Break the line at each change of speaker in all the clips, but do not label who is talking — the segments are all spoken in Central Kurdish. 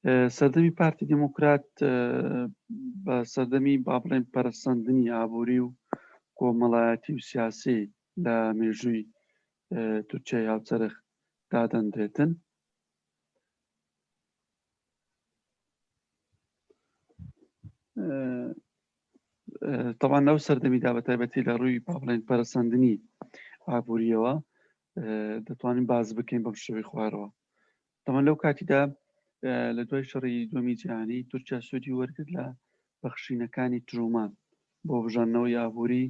سەردەمی پارتی دموکرات بە سەردەمی با بڵێن پەرەسەندنی ئابووری و کۆمەڵایەتی و سیاسی لە مێژووی تورکیای هاوچەرخ دادەنرێتن. طبعا لەو سەردەمیدا بە تایبەتی لە ڕووی با بڵێن پەرەسەندنی ئابووریەوە دەتوانین باز بکەین بەم شێوەی خوارەوە. طبعا لەو کاتیدا لە دوای شەڕی دووەمی جیهانی تورکیا سوودی وەرگرت لە بەخشینەکانی ترومان بۆ بژاندنەوەی ئابووری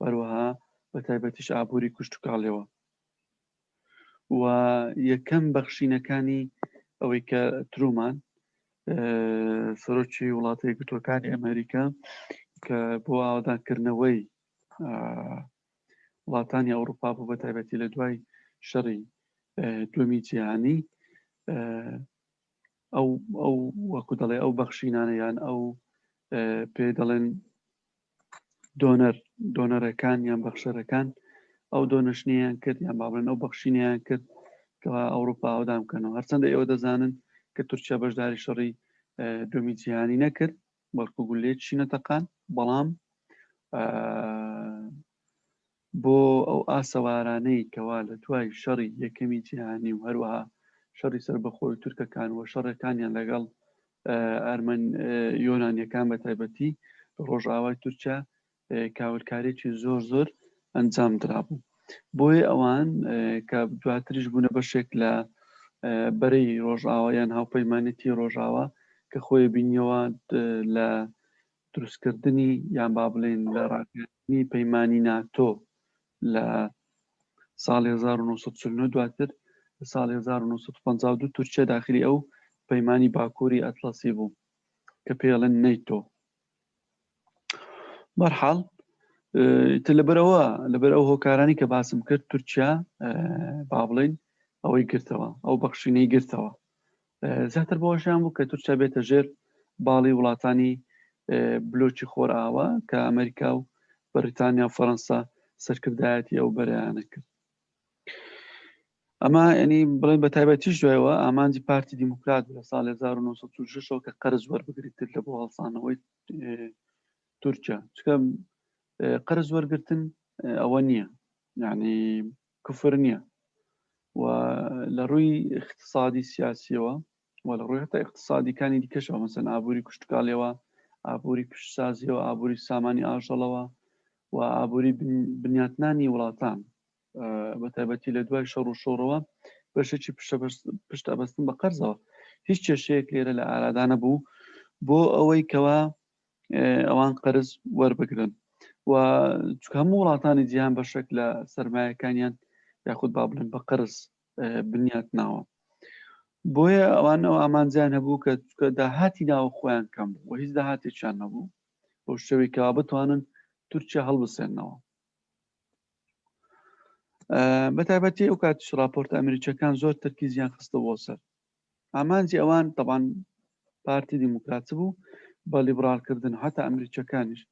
وەروەها بە تایبەتیش ئابووری کوشتوکاڵیەوە و یەکەم بەخشینەکانی ئەوەی کە ترومان سەرۆکی وڵاتە یەکگرتووەکانی ئەمریکا کە بۆ ئاوادانکردنەوەی وڵاتانی ئەوروپا بوو بە تایبەتی لە دوای شەڕی دووەمی جیهانی ئەو وەکو دەڵێ ئەو بەخشینانەیان ئەو پێ دەڵێن دۆنەرەکان یان بەخشەرەکان ئەو دۆنەشنیان کرد یان با بڵێن ئەو بەخشینیان کرد کەوا ئەوروپا ئەودام بکەنەوە. هەرچەندە ئێوە دەزانن کە تورکیا بەشداری شەڕی دووەمی جیهانی نەکرد بەڵکو گولێکی نەتەقان، بەڵام بۆ ئەو ئاسەوارانەی کەوا لە دوای شەڕی یەکەمی جیهانی و هەروەها شەڕی سەربەخۆی تورکەکان و شەڕەکانیان لەگەڵ یۆنانیەکان بە تایبەتی ڕۆژئاوای تورکیا کاولکارێکی زۆر ئەنجام درابوو. بۆیە ئەوان کە دواتریش بوونە بەشێک لە بەرەی ڕۆژئاوایان هاوپەیمانێتی ڕۆژئاوا کە خۆی بینیەوە لە دروستکردنی یان با بڵێن لە ڕاکردنی پەیمانی ناتۆ لە ساڵی 1940 دواتر لە ساڵی 1952 تورکیا داخلی ئەو پەیمانی باکووری ئەتلەسی بوو کە پێڵێن نەیتۆ. بەرحاڵ لەبەر ئەو هۆکارانی کە باسم کرد تورکیا با بڵێن ئەوەی گرتەوە، ئەو بەخشینەی گرتەوە. زیاتر بۆشیان بوو کە تورکیا بێتە ژێر باڵی وڵاتانی بلۆکی خۆرئاوا کە ئەمریکا و بەریتانیا و فەڕەنسا سەرکردایەتی ئەو بەرەیانە کرد. ئەمە ینی بڵێن بە تایبەتیش دوایەوە ئامانجی پارتی دیموکرات لە ساڵی 1946 کە قەرز وەربگریتر لە بۆ هەڵسانەوەی تورکیا. چکە قەرز وەرگرتن ئەوە نییە، یعنی کوفر نییە و لە ڕووی اقتصادی سیاسیەوە و لە ڕووی هەتا اقتصادیەکانی دیکەشەوە مەسەن ئابووری کوشتتوکاڵیەوە، ئابووری پیشسازیەوە، ئابووری سامانی ئاژەڵەوە و ئابووری بنیاتنانی وڵاتان بە تایبەتی لە دوای شەڕ و شۆڕەوە بەشێکی پشتەبەستن بە قەرزەوە. هیچ کێشەیەک لێرە لە ئارادانە بوو بۆ ئەوەی کەوا ئەوان قەرز وەربگرن و چکە هەموو وڵاتانی جیهان بەشێک لە سەرمایەکانیان یاخود با بڵێن بە قەرز بنیاتناوە. بۆیە ئەوانەوە ئامانجیان هەبوو کە داهاتی ناوە خۆیان کەم بوو و هیچ داهاتێکیان نەبوو بۆ شێوەی کەوا بتوانن تورکیا هەڵبسێنەوە. بە تایبەتی ئەو کاتیش راپۆرتە ئەمریکیەکان زۆر تەرکیزیان خستە بۆ سەر ئامانجی ئەوان طبعاً پارتی دیموکرات بوو بە لیبرالکردن، هەتا ئەمریکیەکانیش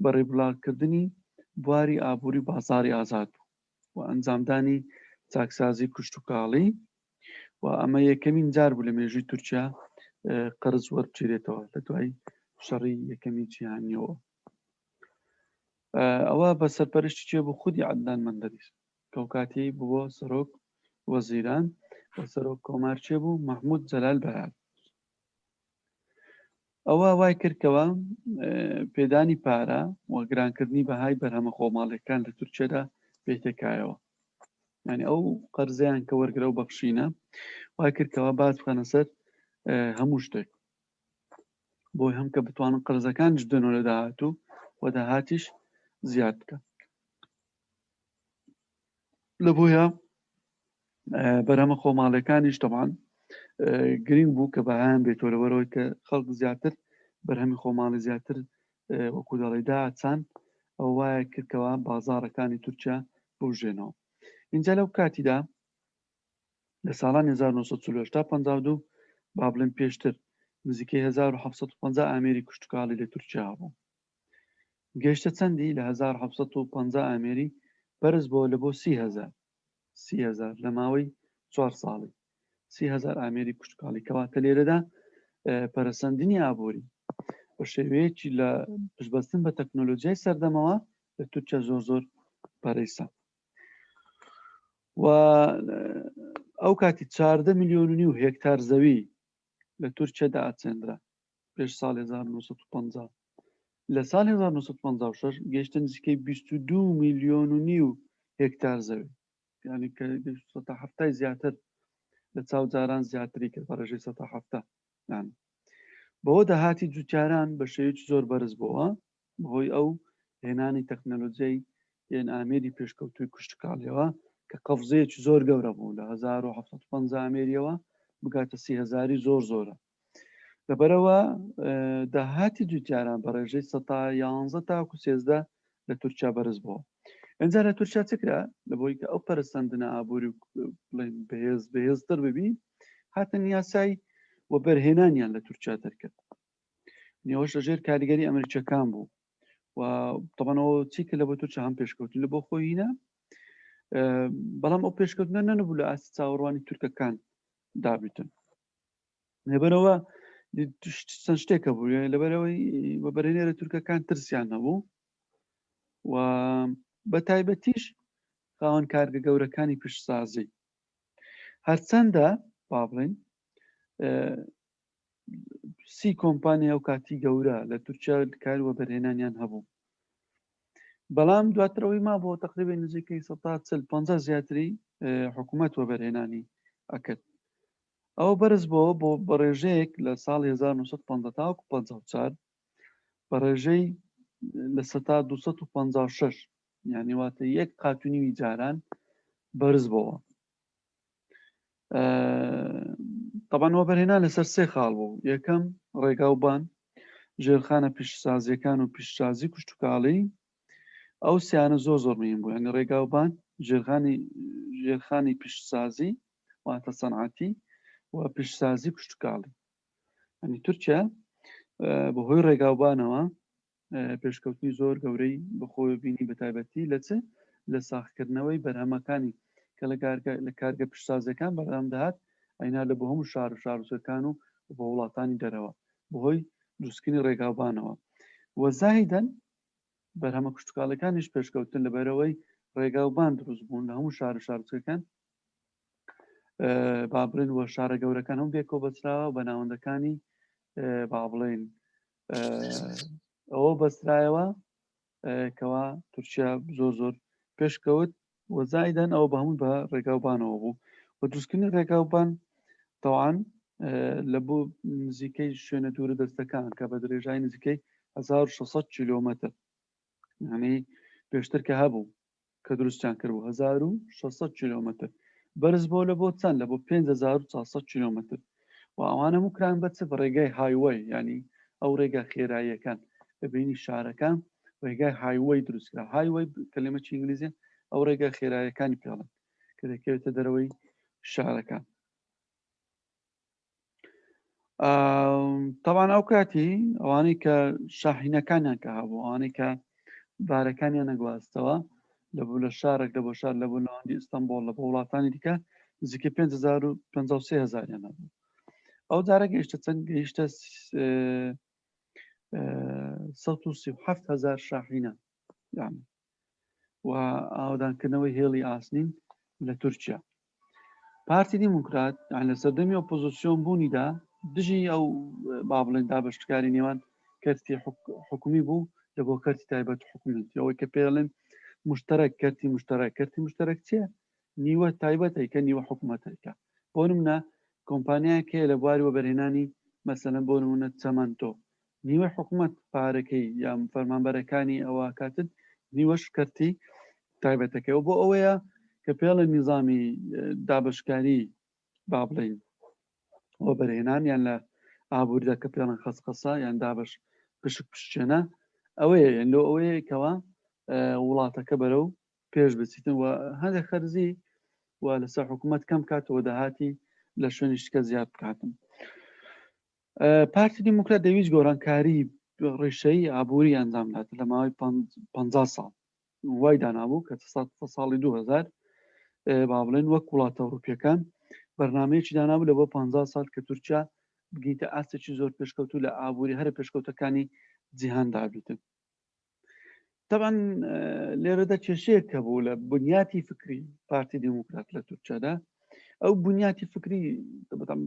بە لیبرالکردنی بواری ئابووری بازاری ئازاد بوو و ئەنجامدانی چاکسازی کوشتتوکاڵی و ئەمە یەکەمین جار بوو لە مێژووی تورکیا قەرز وەربگرێتەوە لە دوای شەڕی یەکەمی جیهانیەوە. ئەوە بە سەرپەرشتی چێ بوو خودی عەدنان مەندەریس کە ئەو کاتی بووە سەرۆک وەزیران و سەرۆک کۆمار چێ بوو مەحموود جەلال بەیار. ئەوە وای کردکەوە پێدانی پارە و گرانکردنی بەهای بەرهەمە خۆماڵیەکان لە تورکیادا پێتێکایەوە. یعنی ئەو قەرزیان کە وەرگرە و بەخشینە وای کردکەوە باز بخەنە سەر هەموو شتێک بۆی هەم کە بتوانن قەرزەکانش بدەنەوە لە داهاتوو و داهاتیش زیاد بکە. لە بۆیە بەرهەمە خۆماڵیەکانیش تەمان گرنگ بوو کە بەهایان بێتەوە لەبەرەوەی کە خەڵک زیاتر بەرهەمی خۆماڵی زیاتر وەکو دەڵێ داچان ئەو وایە کردکەوە بازاڕەکانی تورکیا بژێنەوە. اینجا لەو کاتیدا لە ساڵانی 1952 با بڵێن پێشتر نزیکەی 1750 ئامێری کوشتتوکاڵی لە تورکیا بوو. گەیشتە چەندی لە 1750 ئامێری بەرز بۆ لە بۆ 30,000 لە ماوەی 4 ساڵی 30,000 ئامێری کوشتتوکاڵی کەواتە لێرەدا پەرەسەندنی ئابووری بە شێوەیەکی لە پشتبەستن بە تەکنۆلۆژیای سەردەمەوە لە تورکیا زۆر پەرەیسە و ئەو کاتی 14 میلیۆن و نیو هێکتار زەوی لە تورکیادا ئاچێنرا پێش ساڵی 1950 لە ساڵی 1956 گەیشتە نزیکەی 22 میلیۆن و نیو هێکتار زەوی یعنی کە 170 زیاتر لە چاوجاران زیاتری کرد بە ڕێژەی 170 یعنی بەوە داهاتی جوتیاران بە شێوەیەکی زۆر بەرز بووە بەهۆی ئەو هێنانی تەکنەلۆجیای یان ئامێری پێشکەوتووی کوشتکاڵیەوە کە قەفزەیەکی زۆر گەورە بوو لە 1950 ئامێریەوە بگاتە 30,000 زۆرە لەبەرەوە داهاتی جوتیاران بە ڕێژەی 11 تاکو 13 لە تورکیا بەرز بووە ئەجا لە تورکیا چکرا لە بۆی کە ئەو پەرستەندنە ئابووری بەهێزتر ببی هاتن یاسای و بەرهێنانیان لە تورکیا دەرکرد نیوەش لەژێر کاریگەری ئەمریکیەکان بوو و طبعاەوە چیکە لە بۆ تورکیا هەم پێشکەوتن لە بۆ خۆیینە بەڵام ئەو پێشکەوتنە نەنەبوو لە ئاستی چاوەڕوانی تورکەکان دابیتن لەبەرەوە چەند شتێکە بوو لەبەرەوەی بە بەرهێنەرە تورکەکان ترسیان هەبوو و بە تایبەتیش خاوەن کارگە گەورەکانی پشتسازی هەرچەندە با بڵێن 30 کۆمپانیا و کاتی گەورە لە تورکیا کاری وە بەرهێنانیان هەبوو بەڵام دواترەوەی ما بۆ تقریبا نزیکەی 150 زیاتری حکوومەت وە بەرهێنانی ئەکرد ئەو بەرز بۆ بەڕێژەیەک لە ساڵ 1950 بەڕێژەی لە 256 یعنی واتە یەک قاتونیوی جاران بەرز بووە طبعاً وە بەرهێنان لەسەر سێ خاڵ بوو یەکەم ڕێگاوبان ژێرخانە پیشسازیەکان و پیشسازی کوشتتوکاڵی ئەو سیانە زۆر مهم بوو یعنی ڕێگاوبان ژێرخانی پیشسازی واتە سەنعەتی و پیشسازی کوشتتوکاڵی ئەنی تورکیا بەهۆی ڕێگاوبانەوە پێشکەوتنی زۆر گەورەی بەخۆی بینی بە تایبەتی لە ساختکردنەوەی بەرهەمەکانی کە لە کارگە پیشسازەکان بەردەم دەهات ئەینا لە بۆ هەموو شارۆچکەکان و بە وڵاتانی دەرەوە بەهۆی دروستکردنی ڕێگاوبانەوە وەزاهیدەن بەرهەمە کوشتتوکاڵەکانیش پێشکەوتن لەبەرەوەی ڕێگاوبان دروست بوون لە هەموو شارۆچکەکان با بڵێن وە شارە گەورەکان هەم بێکۆ بەچراوە بە ناوەندەکانی با بڵێن ئەوە بەسرایەوە کەوا تورکیا زۆر پێشکەوت وەزایدان ئەوە بە هەموو بە ڕێگاوبانەوە بوو و دروستکردنی ڕێگاوبان تەوان لە بۆ نزیکەی شوێنە دوورە دەستەکان کە بە درێژای نزیکەی 1600 کیلۆمەتر یعنی پێشتر کە هەبوو کە دروستیان کردبوو 1600 کیلۆمەتر بەرز بۆ لە بۆ چەند لە بۆ 5400 کیلۆمەتر و ئەوانە مکران بەچە بە ڕێگای هایوەی ینی ئەو ڕێگا خێراییەکان بەبینی شارەکان ڕێگای هایوەی دروستکرا هایوەی کلمەی ئینگلیزی ئەو ڕێگا خێراییەکانی پێڵن کە دەکەوێتە دەرەوەی شارەکان طبعاً ئەو کاتی ئەوانەی کە شاحینەکانیان کە هەبوو ئەوانەی کە بارەکانیان نەگواستەوە لە بوو لە شارێک لە بۆ شار لە بۆ ناوەندی ئیستانبول لە بە وڵاتانی دیکە نزیکە 53,000 هەبوو ئەو جارە گەیشتە چەند گەیشتە 137,000 شاحینە یعنی و ئاودانکردنەوەی هێڵی ئاسنین لە تورکیا پارتی دیموکرات لە سەردەمی ئۆپۆزیسیۆن بوونیدا دژی ئەو با بڵێن دابەشکاری نێوان کەرتی حکومی بوو لە بۆ کەرتی تایبەت حکومەتی ئەوەی کە پێڵێن مشتەرەک کەرتی مشتەرەک چییە نیوە تایبەتێکە نیوە حکوومەتێکە بۆ نمونە کۆمپانیایەکەیە لە بواری وەبەرهێنانی مەسەلەن بۆ نمونە چەمەندۆ نیوە حکوومەت پارەکەی یا فەرمانبەرەکانی ئەوە کاتت نیوەش کەرتی تایبەتەکەەوە بۆ ئەوەیە کە پێڵە نیظامی دابشکاری با بڵین ئەوە بەرهێنان یان لە ئابووریدا کە پێڵەن خەسخەسە یان دابش پشکێنە ئەوەیە لۆ ئەوەیەکەوە وڵاتەکە بەرەو پێش بچیتن و هەندێک خەرزی و لەسەر حکوومەت کەم کاتەوە داهاتی لە شوێنیشتکە زیاد بکاتن پارتی دیموکرات دەویست گۆڕانکاری ڕێشەی ئابووری ئەنجامدات لە ماوەی 50 ساڵ وای دانابوو کە ساڵی 2000 با بڵێن وەک وڵاتە ئەوروپیەکان بەرنامەیەکی دانابوو لە بۆ 50 ساڵ کە تورکیا بگەیتە ئاستێکی زۆر پێشکەوتوو لە ئابووری هەرە پێشکەوتەکانی جیهاندا بیتن. طبعا لێرەدا کێشەیەک کە بوو لە بنیاتی فکری پارتی دیموکرات لە تورکیادا، ئەو بنیاتی فکری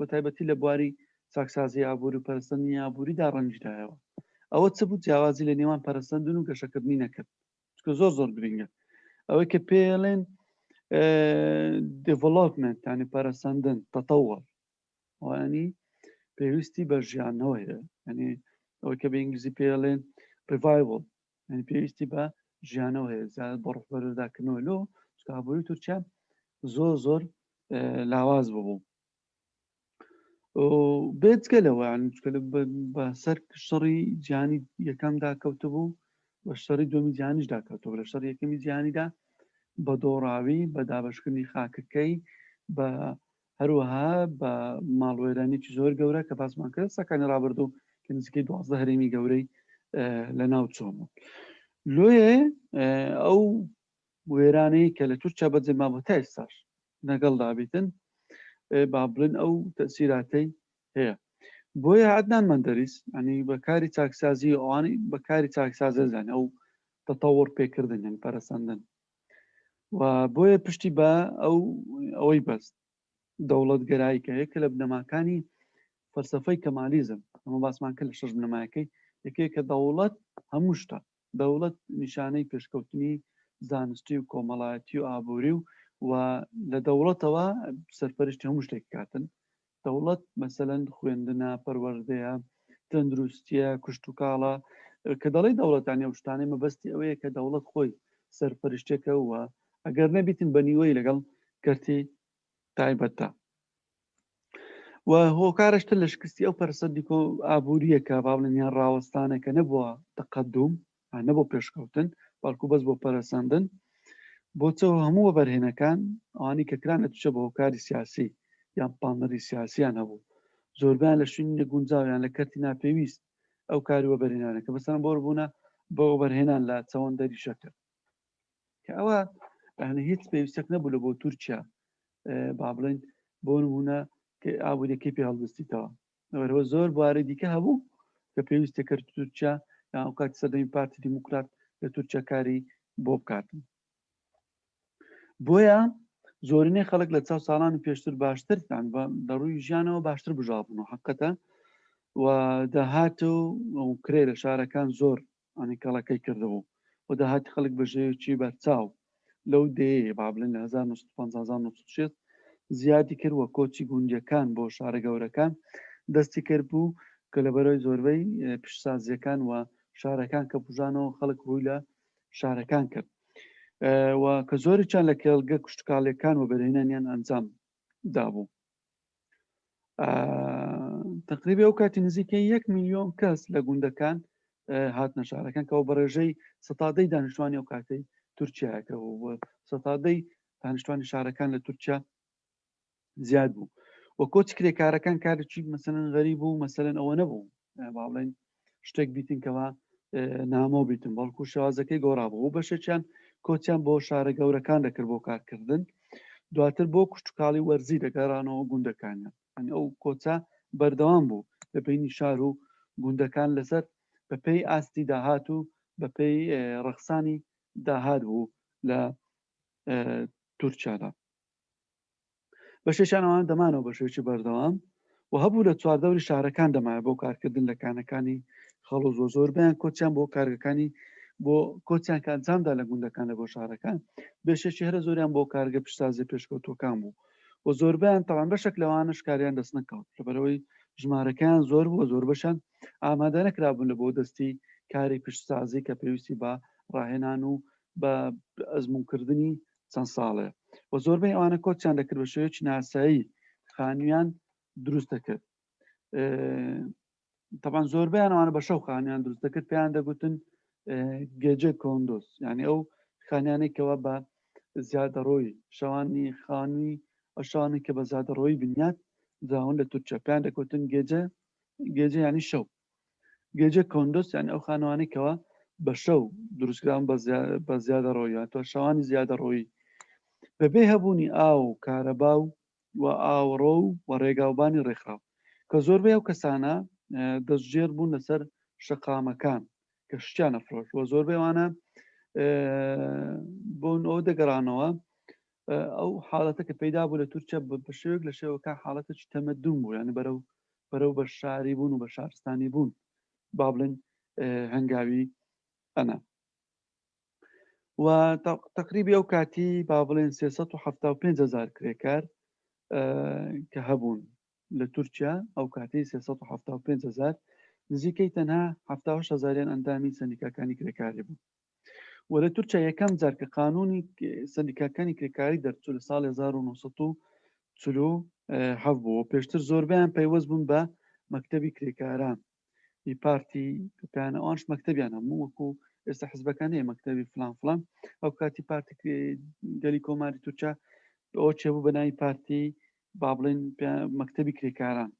بە تایبەتی لە بواری چاکسازی ئابووری و پەرستنی ئابووریدا ڕەنجدایەوە. ئەوە چ بوو؟ جیاوازی لە نێوان پەرستەندن و گەشەکردنی نەکرد، چکە زۆر گرنگە. ئەوەی کە پێڵێن دیڤلۆپمنت، ینی پەرستەندن، تەتەوەر، ینی پێویستی بە ژیانەوە هەیە، ینی ئەوەی کە بە ئینگلیزی پێڵێن ریڤایڤڵ، ینی پێویستی بە ژیانەوە هەیە، زیاد بە ڕوخبەرداکردنەوە لۆ چکە ئابووری تورکیا زۆر لاواز بوو. بێجگەلەوە بە سەر شەڕی جیهانی یەکەمدا کەوتە بوو، بە شەڕی دومی جیهانیش داکەوتەوە. لە شەڕی یەکەمی جیهانیدا بە دۆڕاوی، بە دابەشکردنی خاکەکەی، بە هەروەها بە ماڵوێرانێکی زۆر گەورە کە باسمان کرد سەکانی ڕابردوو کە نزیکەی 12 هەرێمی گەورەی لە ناو چۆمە. لۆیە ئەو وێرانەی کە لە تورکیا بەجێما بۆ تا ئێستاش لەگەڵ دابیتن با بڵێن ئەو تەسیراتەی هەیە. بۆیە عەدنان مەندەریس ینی بەکاری چاکسازی ئەوانەی بەکاری چاکسازە زانێ ئەو تەتەوەر پێکردن، یان پەرەسەندن، و بۆیە پشتی بە ئەوەی بەست دەوڵەتگەرایی کە هەیە کە لە بنەماکانی فەلسەفەی کەمالیزم ئەمە باسمان کرد لە 6 بنەمایەکەی یەکەیە کە دەوڵەت هەموو شتە، دەوڵەت نیشانەی پێشکەوتنی زانستی و کۆمەڵایەتی و ئابووری و لە دەوڵەتەوە سەرپەرشتی هەموو شتێک کاتن. دەوڵەت مەسەلەن خوێندنە، پەروەردەیە، تەندروستیە، کوشت و کاڵە، کە دەڵێ دەوڵەتانی ئەو شتانەی مەبەستی ئەوەیە کە دەوڵەت خۆی سەرپەرشتێکە وە ئەگەر نەبیتن بە نیوەی لەگەڵ کەرتی تایبەتە. و هۆکارشتە لە شکستی ئەو پەرسەندی ئابووریەکە با بڵێن یان ڕاوەستانێکە نەبووە تەقەدوم، نەبوو پێشکەوتن، بەڵکو بەس بۆ پەرەسەندن، بۆچەوە هەموو بەرهێنەکان ئەوانی کە کرانە تووشە بە هۆکاری سیاسی یان پاڵنەری سیاسیان هەبوو، زۆربیان لە شوێنی نەگونجاویان لە کەرتی ناپێویست ئەو کاری وەبەرهێنانەکە بەسەرەن بۆ بوونە بە وەبەرهێنان لە چەوەندەری شەکر، کە ئەوە هیچ پێویستێک نەبوو لە بۆ تورکیا با بڵێن بۆ نمونە کە ئابوووریەکەی پێ هەڵبستیتەوە. ئەوەرەوە زۆر بوارەی دیکە هەبوو کە پێویستە کرد تورکیا یان ئەو کاتی سەردەمی پارتی دیموکرات لە تورکیا کاری بۆ بکاتن. بۆیە زۆرینەی خەڵک لە چاو ساڵانی پێشتر باشترتان لە ڕووی ژیانەوە باشتر بژاوبوون، حقەتە، و داهات و کرێ لە شارەکان زۆر ئەنیکەڵەکەی کردبوو و داهاتی خەڵک بەژەیەکی بەرچاو لەو دێ با بڵێن لە 1950 زیادی کرد وە کۆچی گونجەکان بۆ شارە گەورەکان دەستی کرد بوو کە لە بەرەوەی زۆربەی پیشسازیەکان و شارەکان کە بژانەوە خەڵک ڕووی لە شارەکان کرد و کە زۆریان لە کێڵگە کوشتکاڵیەکان و بەرهێنانیان ئەنجام دابوو. تقریبی ئەو کاتی نزیکەی 1 میلیۆن کەس لە گوندەکان هاتنە شارەکان کەەوە بەڕێژەی سەتادەی دانیشتوانی ئەو کاتەی تورکیاکە و سەتادەی دانیشتوانی شارەکان لە تورکیا زیاد بوو و کۆچی کرێکارەکان کارێکی مەسەلەن غەریب بوو، مەسەلەن ئەوە نەبوو با بڵێن شتێک بیتن کەوا نامۆ بیتن، بەڵکو شێوازەکەی گۆڕابوو و بەشێکیان کۆچیان بۆ شارە گەورەکان دەکرد بۆ کارکردن، دواتر بۆ کوشتکاڵی وەرزی دەگەڕانەوە گوندەکانیان. ئەو کۆچە بەردەوام بوو لە بینی شار و گوندەکان لەسەر بەپێی ئاستی داهات و بەپێی ڕەخسانی داهات بوو لە تورکیادا. بەشێکیان ئەوان دەمانەوە بەشێکی بەردەوام و هەبوو لە چواردەوری شارەکان دەمایە بۆ کارکردن لە کانەکانی خەڵ و زۆربیان کۆچیان بۆ کارگەکانی بۆ کۆچیان کە ئەنجامدا لە گوندەکان لە بۆ شارەکان، بێشێکی هەرە زۆریان بۆ کارگە پیشسازی پێشکەوتوەکان بوو و زۆربیان تەوان بەشێک لەوانش کاریان دەست نەکەوت لەبەرەوەی ژمارەکەیان زۆر بووە، زۆر بەشان ئامادە نەکرابوون لە بۆ دەستی کاری پیشسازی کە پێویستی بە ڕاهێنان و بە ئەزموونکردنی چەند ساڵێ و زۆربەی ئەوانە کۆچیان دەکرد بە شێوەیەکی ناسایی خانوویان دروست دەکرد. تەبان زۆربیان ئەوانە بە شەو خانیان دروست دەکرد، پێیان دەگوتن گێجە کۆندۆس، یعنی ئەو خانیانێکەوە بە زیادەڕۆی شەوانی خانووی ئەو شەوانی کە بە زیادەڕۆی بنیات داون لە تورکیا پێیان دەگوتن گێجە ینی شەو، گێجە کۆندۆس یعنی ئەو خانوانێکەوە بە شەو دروستکراون بە زیادەڕۆی تۆ شەوانی زیادەڕۆیی بەبێ هەبوونی ئاو و کارەبا و ئاوڕۆ و ڕێگاوبانی ڕێکخراو کە کە زۆربەی ئەو کەسانە دەستگێر بوون لەسەر شەقامەکان کە شتیان ئەفرۆش و زۆربەی وانە بۆن ئەو دەگەڕانەوە ئەو حاڵەتە کە پەیدا بوو لە تورکیا بە شێوێک لە شێوەکە حاڵەتێکی تەمەدون بوو یعنی بەرەو بە شاری بوون و بە شارستانی بوون با بڵێن هەنگاوی ئەنا و تقریبی ئەو کاتی با بڵێن 375,000 کرێکار کە هەبوون لە تورکیا ئەو کاتی 375,000 نزیکەی تەنها 78,000 ئەندامی سەندیکاکانی کرێکاری بوون و لە تورکیا یەکەم جار کە قانونی سەندیکاکانی کرێکاری دەرچوو لە ساڵی 1940 بوو پێشتر زۆربیان پەیوەست بوون بە مەکتەبی کرێکاران پارتی پێیانە ئەوانش مەکتەبیان هەموو وەکو ئێستا حزبەکانی مەکتەبی فلان ئەو کاتی پارتی گەلی کۆماری تورکیا ئەو چێبوو بە ناوی پارتی با بڵێن مەکتەبی کرێکاران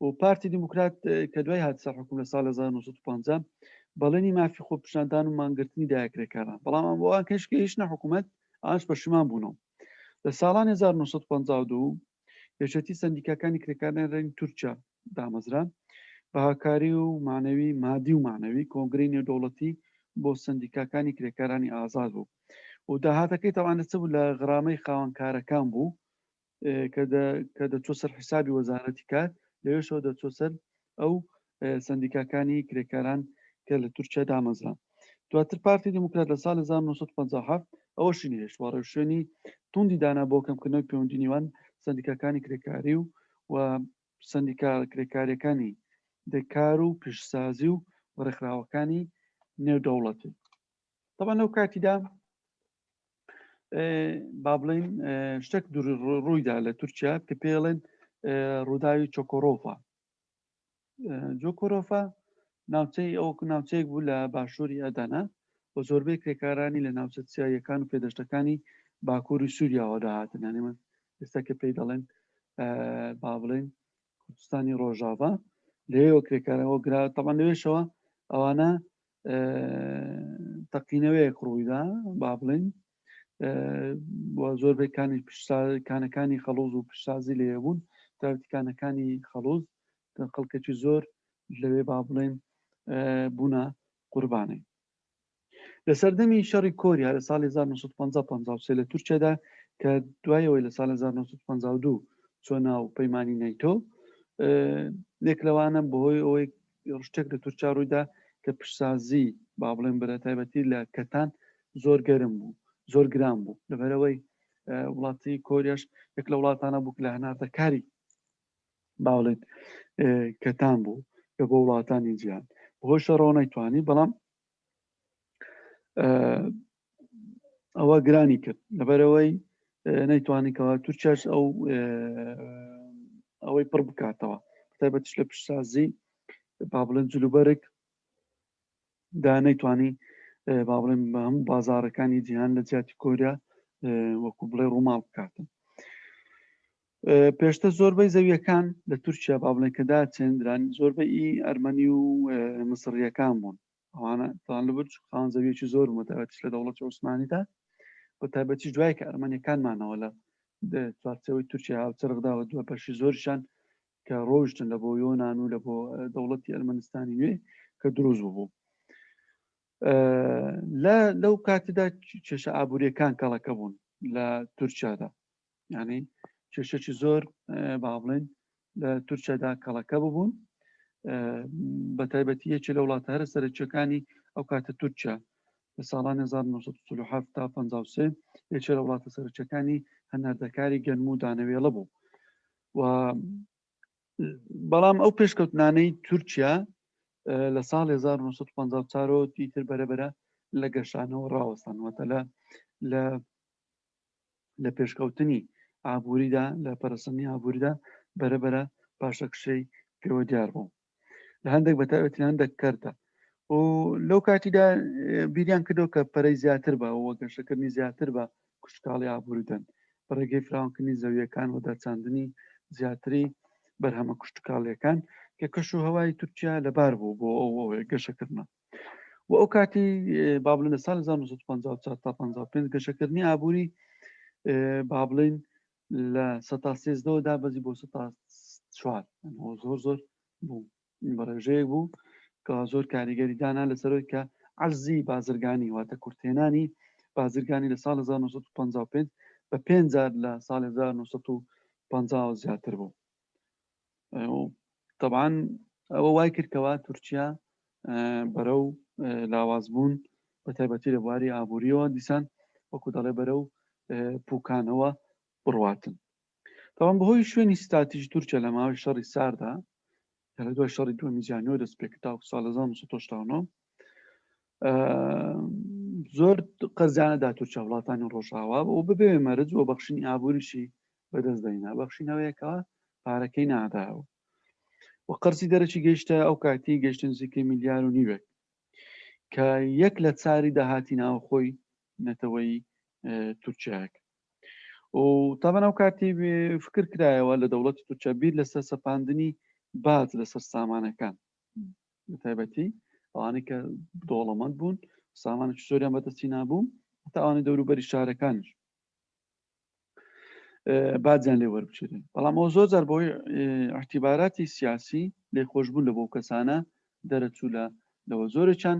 و پارتی دیموکرات کە دوای هات سەر حکوم لە ساڵ 1950 بەڵێنی مافی خۆپیشاندان و مانگرتنی دایە کرێکاران بەڵام ئەوان کەشکە هیچ نەحکوومەت ئاش بەشمان بوونەوە لە ساڵانی 1952 یەکێتی سەندیکاکانی کرێکاران ڕێنی تورکیا دامەزرا بەهاکاری و مانەوی مادی و مانەوی کۆنگرەی نێودەوڵەتی بۆ سەندیکاکانی کرێکارانی ئازاد بوو و داهاتەکەی تەوانە چ بوو لە غرامەی خاوەنکارەکان بوو کە دەچۆ سەر حسابی وەزارەتی کار لەوێشەوە دەچۆ سەر ئەو سەندیکاکانی کرێکاران کە لە تورکیا دامەزران دواتر پارتی دیموکرات لە ساڵی 1957 ئەوەشی نهێشت وەڕێ شوێنی توندی دانا بۆ کەمکردنەوەی پەیوەندی نێوان سەندیکاکانی کرێکاری و سەندیکا کرێکاریەکانی دەکار و پیشسازی و ڕێکخراوەکانی نێودەوڵەتی طبعا ئەو کاتیدا با بڵێن شتێک ڕوویدا لە تورکیا کە پێڵێن ڕووداوی چۆکۆرۆڤا جۆکۆرۆڤا ناوچەی ئەو ناوچەیەک بوو لە باشووری ئەدەنا بۆ زۆربەی کرێکارانی لە ناوچە چیاییەکان و پێدەشتەکانی باکووری سووریاوە داهاتن یانێ من ئێستا کە پێی دەڵێن با بڵێن کوردستانی ڕۆژاوا لێەوە کرێکارەوە گرا تەمان لەوێشەوە ئەوانە تەقینەوەیەک ڕوویدا با بڵێن زۆربەی کانەکانی خەڵوز و پیشسازی لێ بوون تاوتیکانەکانی خەڵوز خەڵکێکی زۆر لەوێ با بڵێن بوونە قوربانەی لە سەردەمی شەڕی کۆریا لە ساڵی 1950 لە تورکیادا کە دوایەوەی لە ساڵی 1952 چۆ ناو پەیمانی نەیتۆ لێک لەوانە بەهۆی ئەوەی شتێک لە تورکیا ڕوویدا کە پیشسازی با بڵێن بەرە تایبەتی لە کەتان زۆر گەرم بوو زۆر گران بوو لەبەرەوەی وڵاتی کۆریاش یەک لە وڵاتانە بوو لە هەناردەکاری با بڵێن کەتان بوو کە بۆ وڵاتانی جیهان بەهۆی شەڕەوە نەیتوانی بەڵام ئەوە گرانی کرد لەبەرەوەی نەیتوانیکەوە تورکیاش ئەوەی پڕ بکاتەوە تایبەتش لە پیشسازی با بڵێن جلوبەرێک دا نەیتوانی با بڵێن بە هەموو بازارەکانی جیهان لە جیاتی کۆریا وەکو بڵێ ڕووماڵ بکاتن پێشتە زۆربەی زەویەکان لە تورکیا با بڵێن کەدا چێندران زۆربەی ئەرمەنی و مسڕیەکان بوون ئەوانە تاوان لەبەر خاوەن زەویەکی زۆر متەوەتیش لە دەوڵەتی عوسمانیدا بە تایبەتیش دوای کە ئەرمەنیەکانمانەوە لە چوارچەوەی تورکیا هاوچەرخداوە دووە بەشی زۆرشان کە ڕۆژتن لە بۆ یۆناان و لە بۆ دەوڵەتی ئەرمەنستانی نوێ کە دروست بوو لەو کاتدا کێشە ئابوووریەکان کەڵەکە بوون لە تورکیادا یعنی کێشەی زۆر با بڵێن لە تورکیادا کەڵەکە ببوون بە تایبەتی یەکێ لە وڵاتە هەرە سەرچەکانی ئەو کاتە تورکیا لە ساڵانی 1940 تا 53 یەکێ لە وڵاتە سەرچەکانی هەناردەکاری گەنم و دانەوێڵە بوو و بەڵام ئەو پێشکەوتنانەی تورکیا لە ساڵی 1954 دیتر بەرەبەرە لە گەشانەوە ڕاوەستانوەتە لە پێشکەوتنی ئابووریدا لە پەرسەنی ئابووریدا بەرەبەرە پاشەکشەی پێوە دیار بوو لە هەندێک بەتایبەتی هەندێک کەردە و لەو کاتیدا بیریان کردەوە کە پەرەی زیاتر بە وە گەشەکردنی زیاتر بە کوشتکاڵی ئابووریدەن بەڕێگەی فراوانکردنی زەویەکان و دەرچاندنی زیاتری بەرهەمە کوشتکاڵیەکان کە کەش و هەوای تورکیا لەبار بوو بۆ ئەوە گەشەکردنە و ئەو کاتی با بڵێن لە ساڵ 1954 تا 55 گەشەکردنی ئابووری با بڵێن لە 13 دابەزی بۆ چوار زۆر بوو بەڕێژەیەک بوو کە زۆر کاریگەری دانا لەسەرەوەی کە عەرزی بازرگانی واتە کورتێنانی بازرگانی لە ساڵ 1955 بە 5,000 لە ساڵی 1950 زیاتر بوو. طبعاً ئەوە وای کردکەوە تورکیا بەرەو لاوازبوون بە تایبەتی لە بواری ئابووریەوە دیسان وەکو دەڵێ بەرەو پوکانەوە بڕواتن. طبعاً بەهۆی شوێنی ستاتیژی تورکیا لە ماوەی شەڕی ساردا کە لە دوای شەڕی دووەمی جیهانیەوە دەست پێ کرد تاکو ساڵ 1989 زۆر قەرزیانەدا تورکیا وڵاتانی ڕۆژئاوا و ببێ مەرج و بەخشینی ئابووریشی بەدەستدەینا بەخشینەوەیەکەوە پارەکەی ناداوە و قەرزی دەرەکی گەیشتە ئەو کاتی گەیشتن نزیکەی ملیار و نیوێک کە 1 لە 4 داهاتی ناوخۆی نەتەوەی تورکیاک و تاوان ئەو کاتی فکر کرایەوە لە دەوڵەتی تورکیا بیر لەسەر سەپاندنی باج لەسەر سامانەکان بەتایبەتی ئەوانەی کە دۆڵەمەند بوون سامانێکی زۆریان بەدەستی نابوو تا ئەوانەی دەوروبەری شارەکانش باجیان لێ وەربچێتن بەڵام ئەو زۆر جار بۆی احتیباراتی سیاسی لێخۆشبوون لە بۆ کەسانە دەرەچوو لەوە زۆرێکیان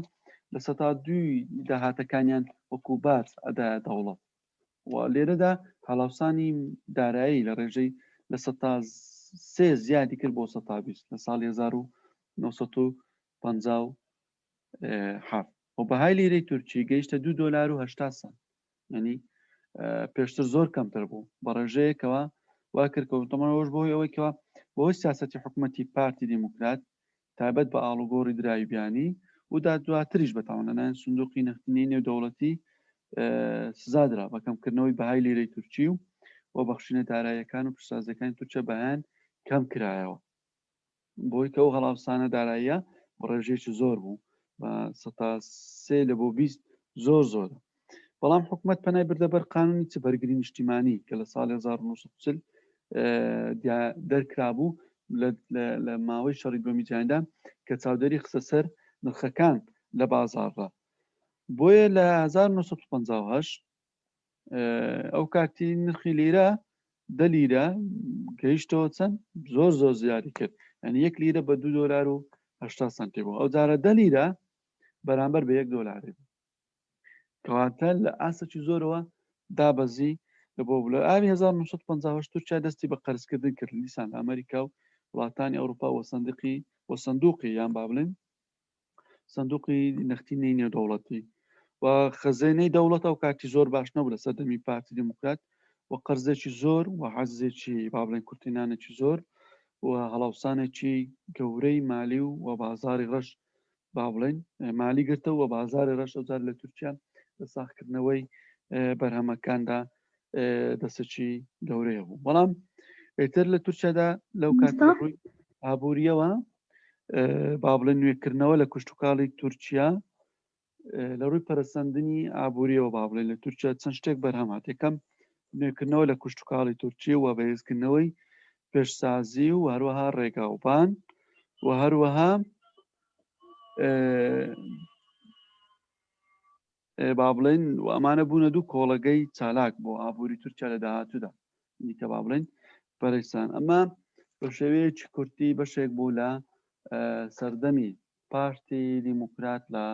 لە سەتا دوی داهاتەکانیان وەکو باج ئەدایە دەوڵەت و لێرەدا هەڵاوسانی دارایی لە ڕێژەی لە سەتا سێ زیادی کرد بۆ سەتا بیست لە ساڵی 1950 و بەهای لیرەی تورکی گەیشتە $2.80 یعنی پێشتر زۆر کەمتر بوو بە ڕێژەیەکەوە وا کردکەوتەمەەوەش بۆی ئەوەیەوە بۆی سیاسەتی حکوومەتی پارتی دیموکرات تایبەت بە ئاڵوگۆڕی دراوی بیانی و دواتریش بەتاوان لەلایەن سندوقی نەختینەی نێودەوڵەتی سزادرا بەکەمکردنەوەی بەهای لیرەی تورکی و بەخشینە داراییەکان و پیشسازەکانی تورکیا بەیان کەم کرایەوە بۆی کە ئەو هەڵاوسانە داراییە بە ڕێژەیەکی زۆر بوو بە 3 زۆر بەڵام حکوومەت پەنای بردە بەر قانونی چبەرگری نیشتیمانی کە لە ساڵی 1940 دەرکرابوو لە ماوەی شەڕی دووەمی جیهاندا کە چاودێری خستە سەر نرخەکان لە بازاڕدا بۆیە لە 1950 ئەو کاتی نرخی لیرە دە لیرە گەیشتەوە چەند زۆر زیادی کرد یعنی 1 لیرە بە $2.80 بوو ئەو جارە 10 لیرە بەرامبەر بە $1 کەواتە لە ئاسەکی زۆرەوە دابەزی لە بۆ لە ئاوی 1950 تورکیا دەستی بە قەرزکردن کرد لیسان لە ئەمریکا و وڵاتانی ئەوروپا وە سندوقی یان با بڵێن سندوقی نەختینەی نێودەوڵەتی و خەزینەی دەوڵەت ئەو کاتی زۆر باش نەبوو لە سەردەمی پارتی دیموکرات و قەرزێکی زۆر و حەزێکی با بڵێن کورتێنانێکی زۆر و هەڵاوسانێکی گەورەی مالی و بازاری ڕەش با بڵێن مالی گرتە و بازاری ڕەش ئەوجار لە تورکیا لە ساختکردنەوەی بەرهەمەکاندا دەسەکی گەورەیە بوو بەڵام ئێتر لە تورکیادا لەو کاتی ڕووی ئابووریەوە با بڵێن نوێکردنەوە لە کشتتوکاڵی تورکیا لە ڕووی پەرسەندنی ئابووریەوە با بڵێن لە تورکیا چەند شتێک بەرهەمات یەکەم نوێکردنەوە لە کشتتوکاڵی تورکیە و بەهێزکردنەوەی پێشسازی و هەروەها ڕێگاوبان و هەروەها با بڵێن و ئەمانە بوونە دوو کۆڵەگەی چالاک بۆ ئابووری تورکیا لە داهاتوودا نیکە با بڵێن پەرستان ئەمە بە شێوەیەکی کورتی بەشێک بوو لە سەردەمی پارتی دیموکرات لە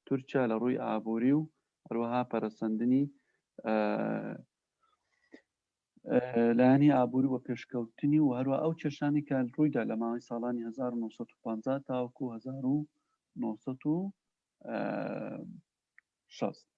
تورکیا لە ڕووی ئابووری و هەروەها پەرسەندنی لایانی ئابووری و پێشکەوتنی و هەروە ئەو کێشانی کە ڕوویدا لە ماوەی ساڵانی 1950 تاوەکو 1960